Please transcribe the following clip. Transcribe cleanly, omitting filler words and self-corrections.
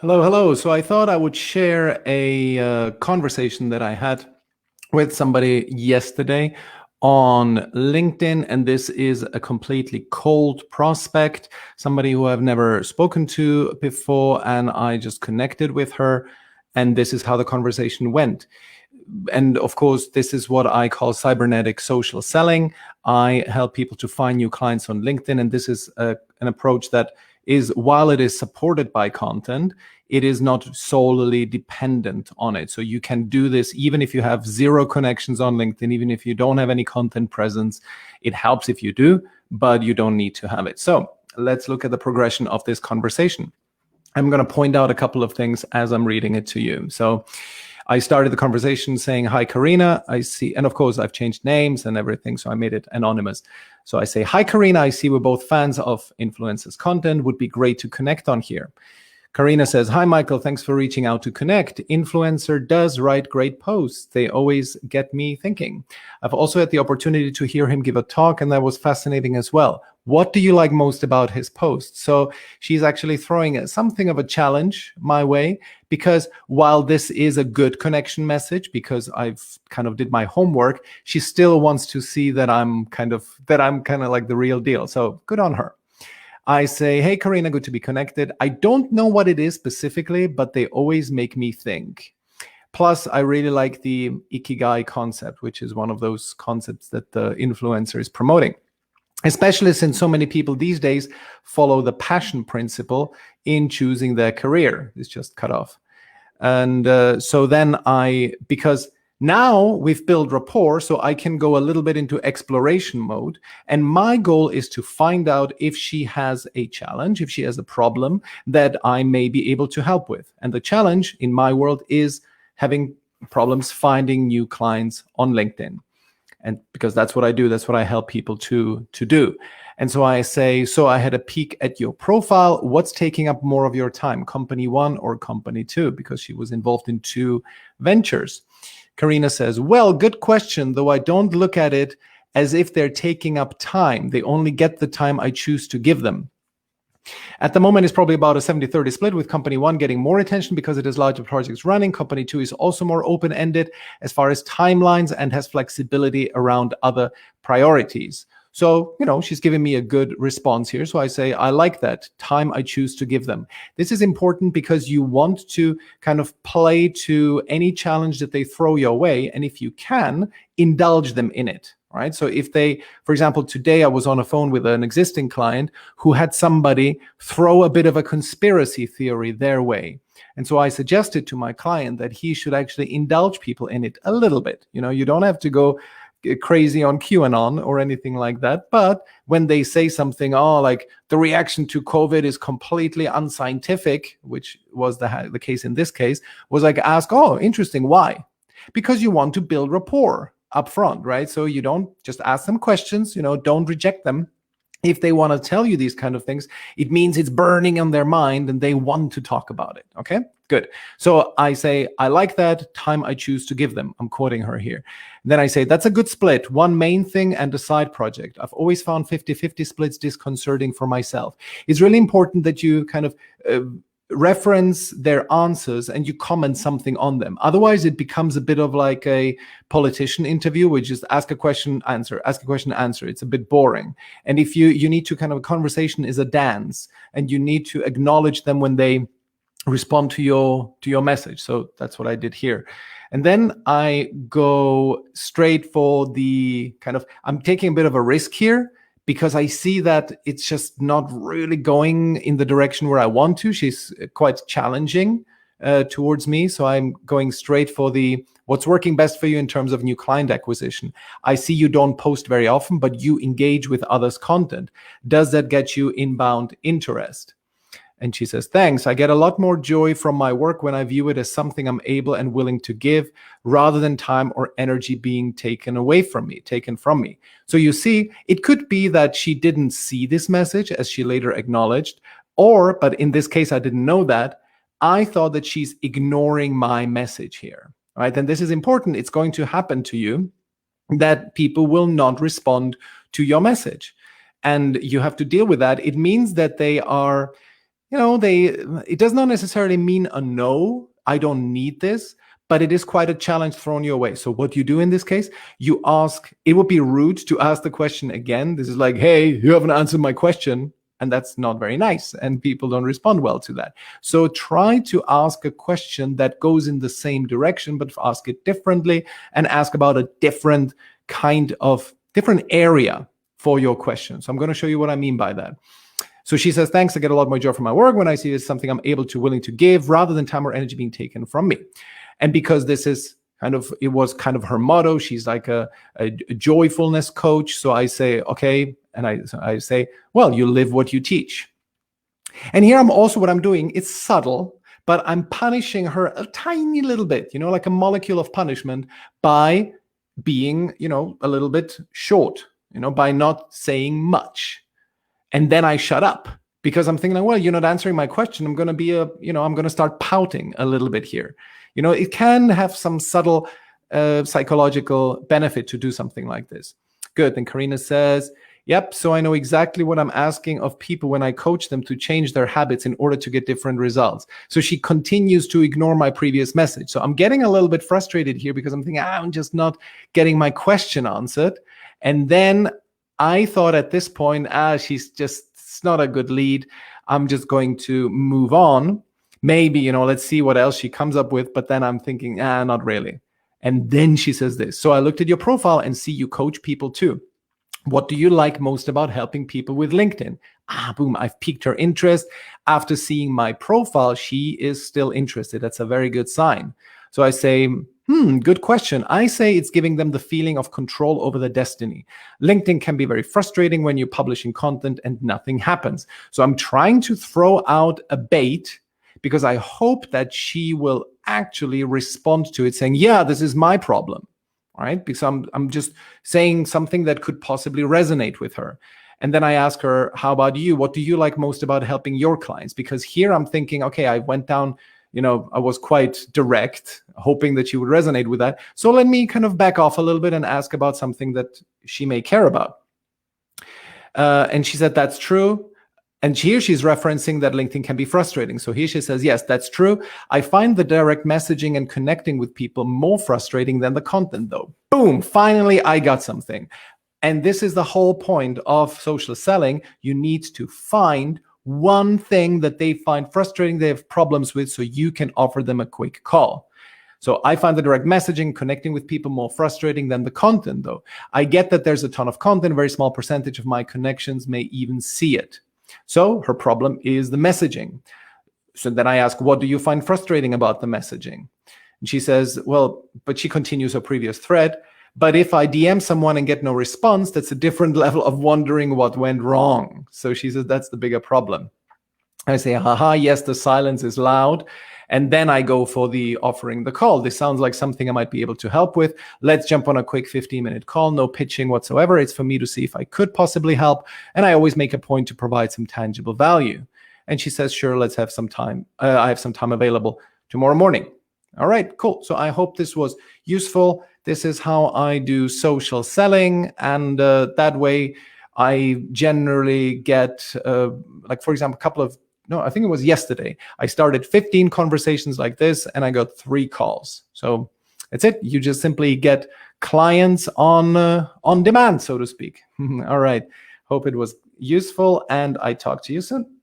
Hello, hello. So I thought I would share a conversation that I had with somebody yesterday on LinkedIn. And this is a completely cold prospect, somebody who I've never spoken to before. And I just connected with her. And this is how the conversation went. And of course, this is what I call cybernetic social selling. I help people to find new clients on LinkedIn. And this is an approach that is, while it is supported by content, it is not solely dependent on it. So you can do this even if you have zero connections on LinkedIn, even if you don't have any content presence. It helps if you do, but you don't need to have it. So let's look at the progression of this conversation. I'm going to point out a couple of things as I'm reading it to you. So I started the conversation saying, "Hi, Karina, I see," and of course I've changed names and everything, so I made it anonymous. So I say, "Hi, Karina, I see we're both fans of influencers' content. Would be great to connect on here." Karina says, "Hi, Michael, thanks for reaching out to connect. Influencer does write great posts. They always get me thinking. I've also had the opportunity to hear him give a talk, and that was fascinating as well. What do you like most about his posts?" So she's actually throwing something of a challenge my way, because while this is a good connection message, because I've kind of did my homework, she still wants to see that I'm kind of like the real deal. So good on her. I say, "Hey, Karina, good to be connected. I don't know what it is specifically, but they always make me think. Plus, I really like the Ikigai concept, which is one of those concepts that the influencer is promoting, especially since so many people these days follow the passion principle in choosing their career." It's just cut off. And so then because now we've built rapport, so I can go a little bit into exploration mode. And my goal is to find out if she has a challenge, if she has a problem that I may be able to help with. And the challenge in my world is having problems finding new clients on LinkedIn. And because that's what I do, that's what I help people to do. And so I say, "So I had a peek at your profile. What's taking up more of your time, company one or company two?" Because she was involved in two ventures. Karina says, "Well, good question, though I don't look at it as if they're taking up time. They only get the time I choose to give them. At the moment, it's probably about a 70-30 split, with company one getting more attention because it has larger projects running. Company two is also more open-ended as far as timelines and has flexibility around other priorities." So, she's giving me a good response here. So I say, I like that time I choose to give them. This is important because you want to kind of play to any challenge that they throw your way. And if you can, indulge them in it. Right. So if they, for example, today I was on a phone with an existing client who had somebody throw a bit of a conspiracy theory their way. And so I suggested to my client that he should actually indulge people in it a little bit. You don't have to go crazy on QAnon or anything like that. But when they say something, like the reaction to COVID is completely unscientific, which was the case in this case, was like, ask, "Oh, interesting. Why?" Because you want to build rapport up front, right? So you don't just ask them questions, don't reject them. If they want to tell you these kind of things, it means it's burning on their mind and they want to talk about it. Okay, good. So I say, I like that time I choose to give them. I'm quoting her here. Then I say, "That's a good split. One main thing and a side project. I've always found 50-50 splits disconcerting for myself." It's really important that you kind of reference their answers and you comment something on them. Otherwise, it becomes a bit of like a politician interview, which is ask a question, answer, ask a question, answer. It's a bit boring. And if you need to kind of, a conversation is a dance, and you need to acknowledge them when they respond to your message. So that's what I did here. And then I go straight for the kind of, I'm taking a bit of a risk here, because I see that it's just not really going in the direction where I want to. She's quite challenging towards me. So I'm going straight for the, what's working best for you in terms of new client acquisition. I see you don't post very often, but you engage with others' content. Does that get you inbound interest? And she says, "Thanks. I get a lot more joy from my work when I view it as something I'm able and willing to give, rather than time or energy being taken from me." So you see, it could be that she didn't see this message, as she later acknowledged, but in this case, I didn't know that. I thought that she's ignoring my message here, right? And this is important. It's going to happen to you that people will not respond to your message, and you have to deal with that. It means that they are it does not necessarily mean a no, I don't need this, but it is quite a challenge thrown your way. So what you do in this case, you ask, it would be rude to ask the question again. This is like, hey, you haven't answered my question. And that's not very nice. And people don't respond well to that. So try to ask a question that goes in the same direction, but ask it differently and ask about a different area for your question. So I'm going to show you what I mean by that. So she says, thanks, I get a lot more joy from my work when I see it's something I'm willing to give rather than time or energy being taken from me. And because it was kind of her motto, she's like a joyfulness coach. So I say, okay. And I say, well, you live what you teach. And here what I'm doing, it's subtle, but I'm punishing her a tiny little bit, like a molecule of punishment by being, a little bit short, by not saying much. And then I shut up because I'm thinking, well, you're not answering my question. I'm going to start pouting a little bit here. It can have some subtle psychological benefit to do something like this. Good. And Karina says, yep, so I know exactly what I'm asking of people when I coach them to change their habits in order to get different results. So she continues to ignore my previous message. So I'm getting a little bit frustrated here because I'm thinking, I'm just not getting my question answered. And then I thought at this point, it's not a good lead. I'm just going to move on. Maybe, let's see what else she comes up with. But then I'm thinking, not really. And then she says this. So I looked at your profile and see you coach people too. What do you like most about helping people with LinkedIn? Boom, I've piqued her interest. After seeing my profile, she is still interested. That's a very good sign. So I say, good question. I say it's giving them the feeling of control over their destiny. LinkedIn can be very frustrating when you're publishing content and nothing happens. So I'm trying to throw out a bait because I hope that she will actually respond to it saying, yeah, this is my problem. Right? Because I'm just saying something that could possibly resonate with her. And then I ask her, how about you? What do you like most about helping your clients? Because here I'm thinking, okay, I went down, I was quite direct, hoping that she would resonate with that. So let me kind of back off a little bit and ask about something that she may care about. And she said, that's true. And here she's referencing that LinkedIn can be frustrating. So here she says, yes, that's true. I find the direct messaging and connecting with people more frustrating than the content though. Boom, finally I got something. And this is the whole point of social selling. You need to find one thing that they find frustrating, they have problems with, so you can offer them a quick call. So I find the direct messaging, connecting with people more frustrating than the content though. I get that there's a ton of content, a very small percentage of my connections may even see it. So her problem is the messaging. So then I ask, what do you find frustrating about the messaging? And she says, well, but she continues her previous thread. But if I DM someone and get no response, that's a different level of wondering what went wrong. So she says, that's the bigger problem. I say, haha, yes, the silence is loud. And then I go for the offering the call. This sounds like something I might be able to help with. Let's jump on a quick 15-minute call, no pitching whatsoever. It's for me to see if I could possibly help. And I always make a point to provide some tangible value. And she says, sure, let's have some time. I have some time available tomorrow morning. All right, cool. So I hope this was useful. This is how I do social selling. And that way I generally get, like, for example, I think it was yesterday. I started 15 conversations like this and I got 3 calls. So that's it. You just simply get clients on demand, so to speak. All right. Hope it was useful and I talk to you soon.